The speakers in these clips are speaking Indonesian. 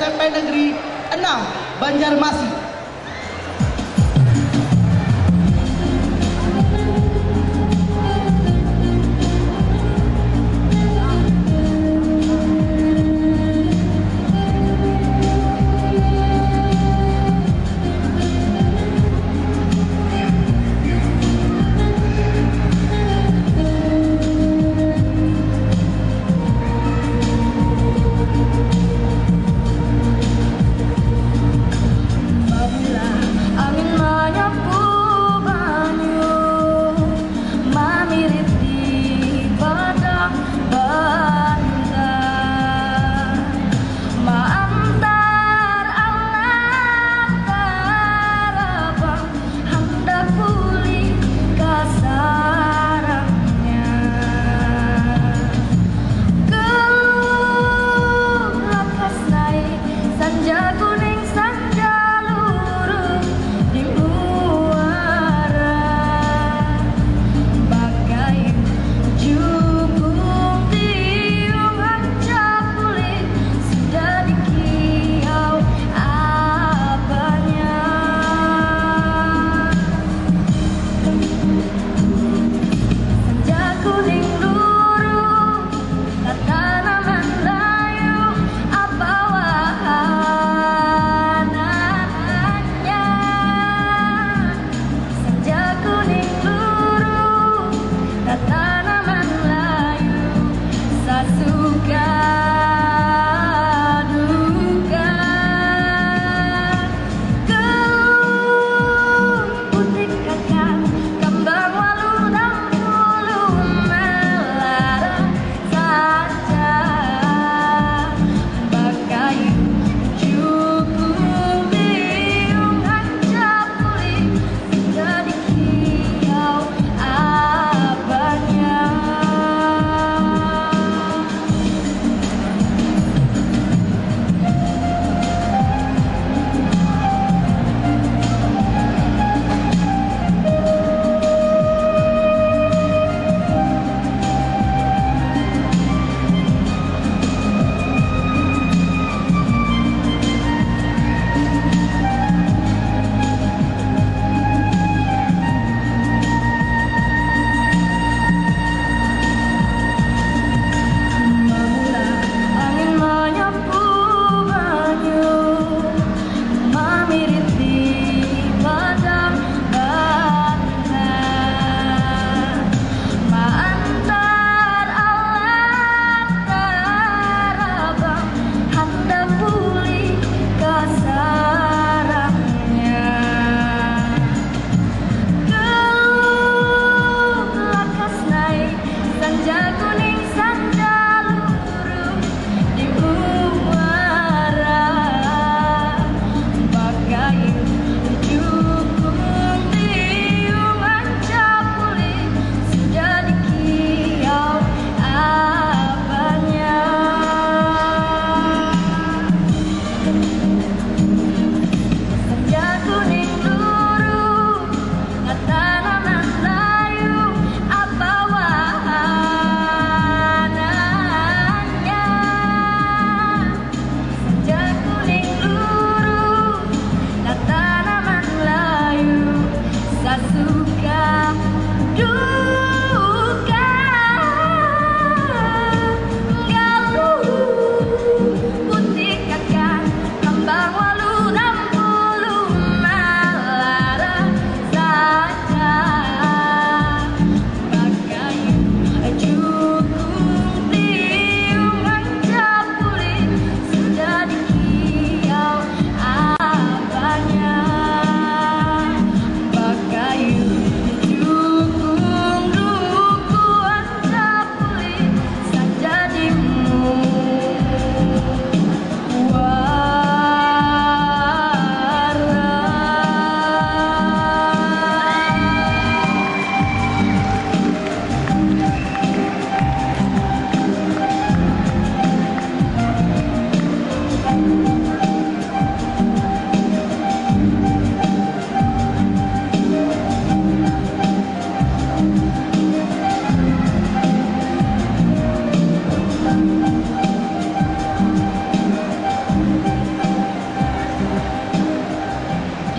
SMP Negeri 6 Banjarmasin.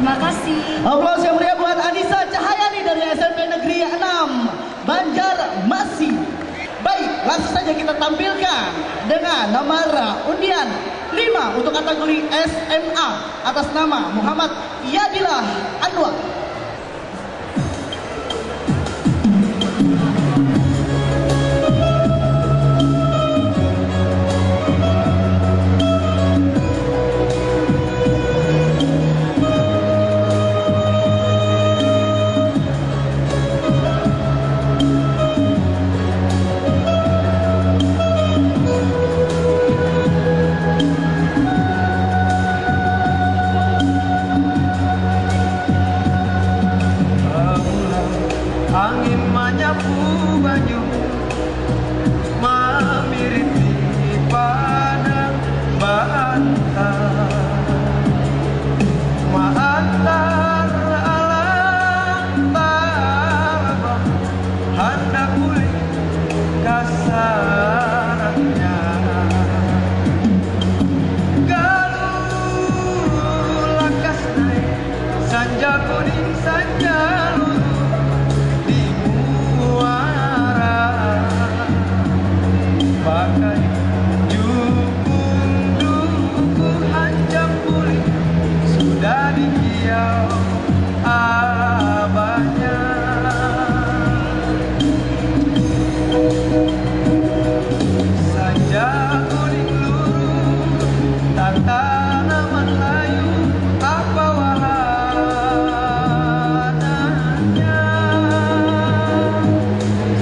Terima kasih. Aplaus yang meriah buat Anissa Cahayani dari SMP Negeri 6 Banjarmasin. Baik, langsung saja kita tampilkan dengan nomor undian 5 untuk kategori SMA atas nama Muhammad Yadilah Anwar. Angin menyapu banyu memiriti padang bantar, mengantar alam tabah hendak pulih kasarannya. Galuh lakas naik sanja kuning sanja pakai dukung hancam pulih sudah dikiau abahnya. Saja kuning luruh tanaman layu apa wahananya.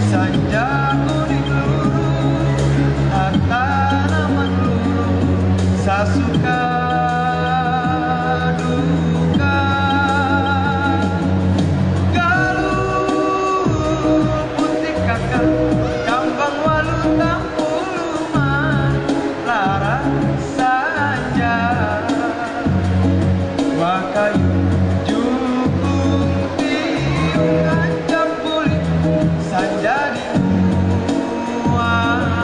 Saja kuning luruh tanaman luruh sasuka duka. Galuh putih kakak kambang walu tampuluman lara saja wakayu jukung tiung ancam pulih sanja di muara.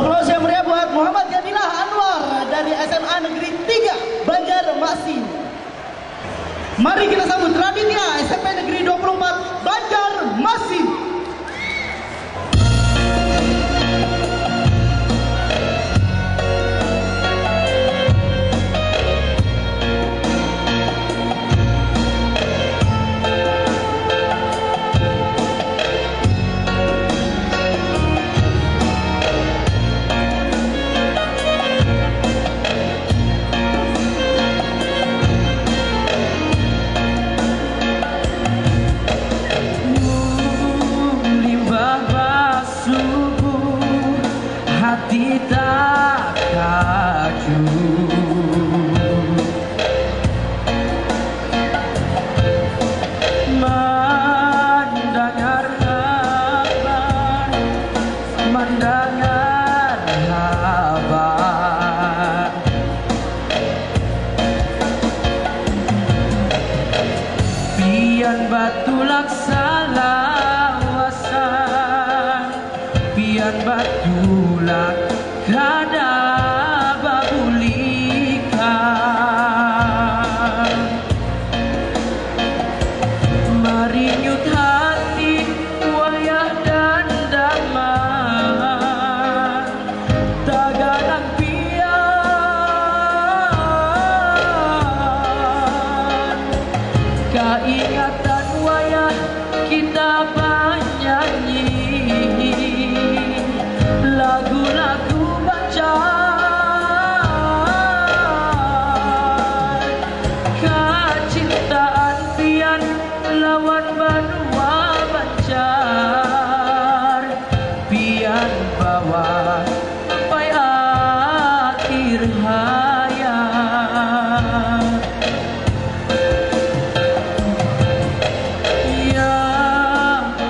Aplaus yang meriah buat Muhammad Jadilah Anwar dari SMA Negeri 3 Banjarmasin. Mari kita sambut Raditya SMP Negeri 24 Banjarmasin. Hati tak kacu, mendengar kabar, mendengar kabar, pian batu laksana wasan, pian batu lak kada babulikan, marinyut hati wayah dan daman, tagadang pian, keingatan wayah kita bernyanyi lagu-lagu bacaan, kecintaan pian lawan benua banjar, pian bawa sampai akhir hayat. Ya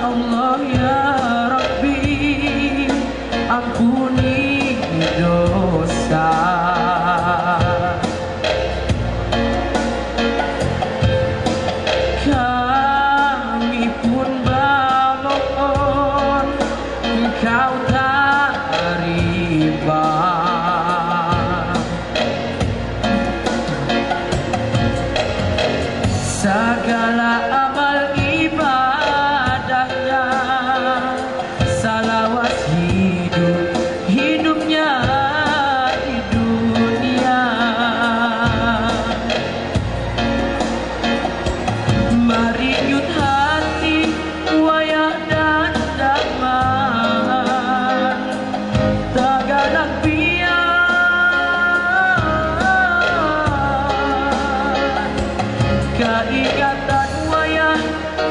Allah ya Rabbi, ampuni dosa, kami pun memohon Engkau tak riba, segala amal ibadahnya, salawas hidupnya di dunia, marinyut hati wayah dan daman, tagadang pian, keingatan wayah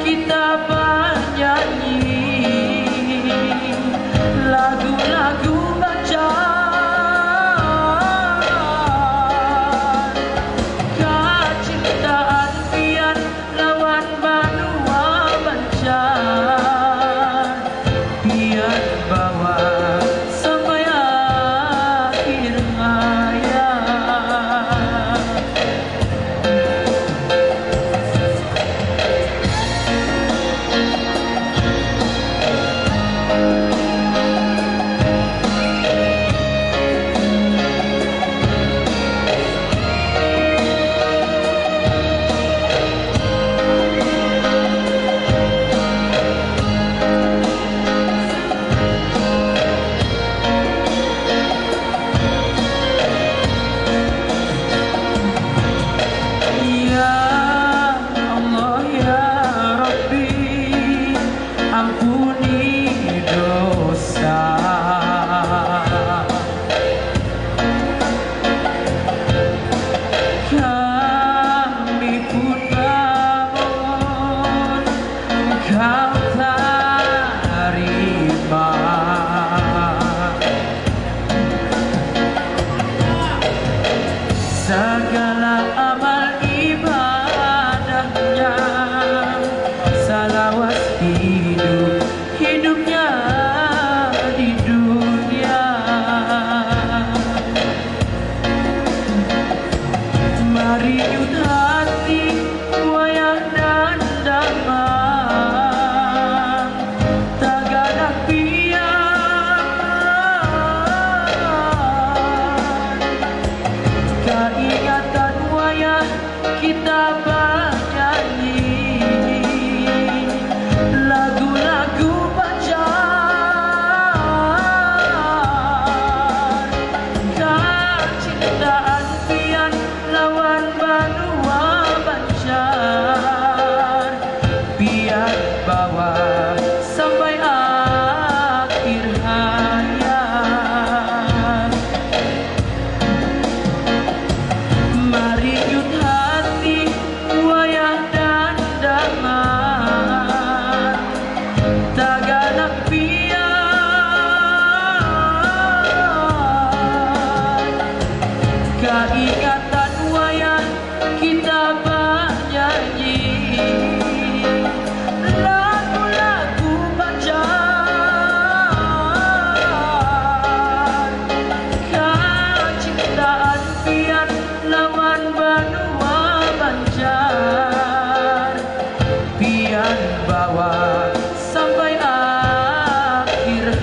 kita bernyanyi lagu-lagu bacaan, kecintaan pian lawan benua banjar, pian bawa sampai akhir hayat. Segala amal ibadahnya, salawas hidupnya di dunia, marinyut hati wayah dan daman, tagadang pian,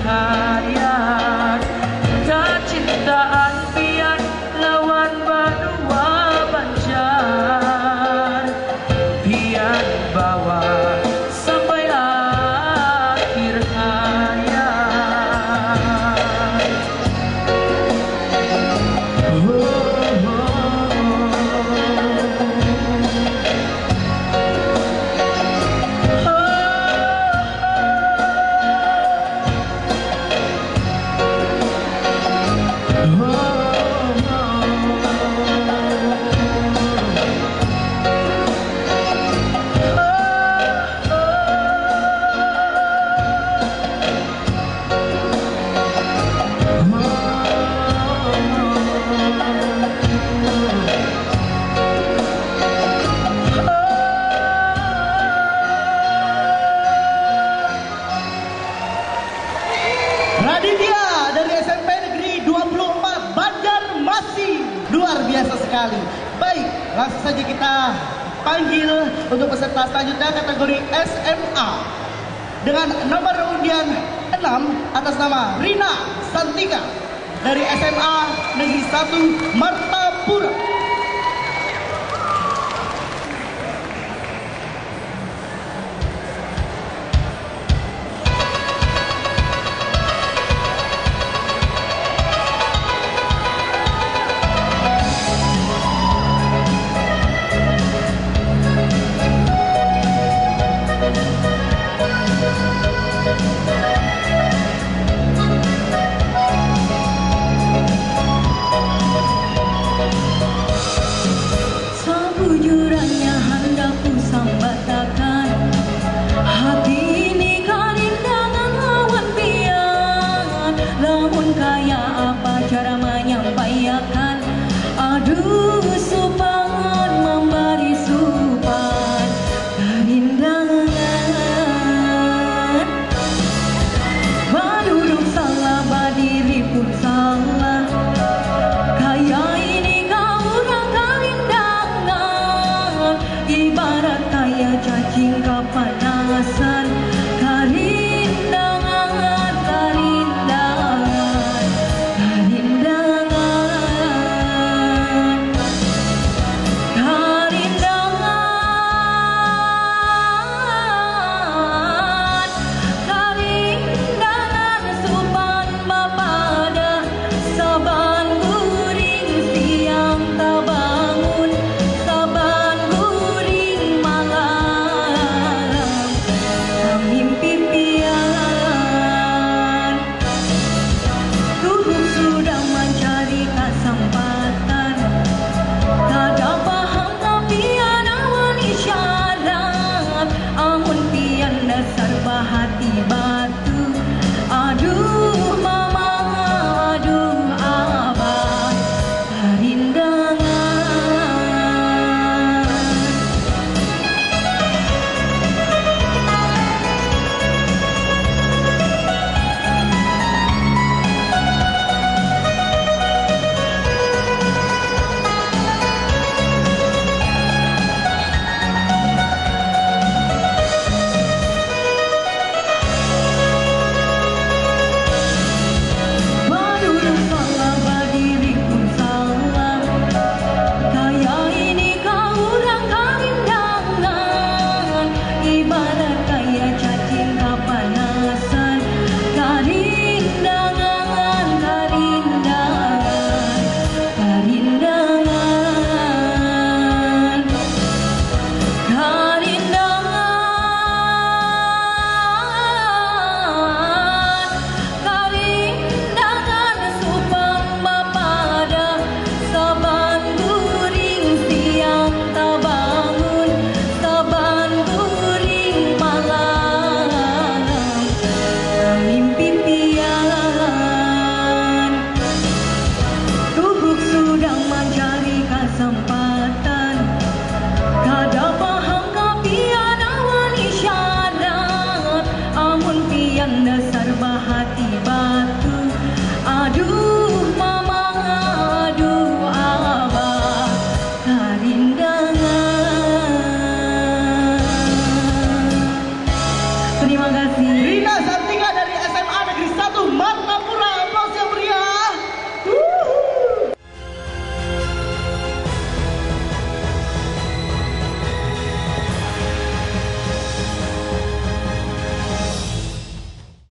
hayat kecintaan pian lawan badua banjar pian bawa sampai akhir hayat. Raditya dari SMP Negeri 24 Banjarmasin. Luar biasa sekali. Baik, langsung saja kita panggil untuk peserta selanjutnya kategori SMA dengan nomor undian 6 atas nama Rina Santika dari SMA Negeri 1 Martapura. Sebujurnya hendak ku sambatakan hati ini karindangan lawan pian. Lamun kaya apa cara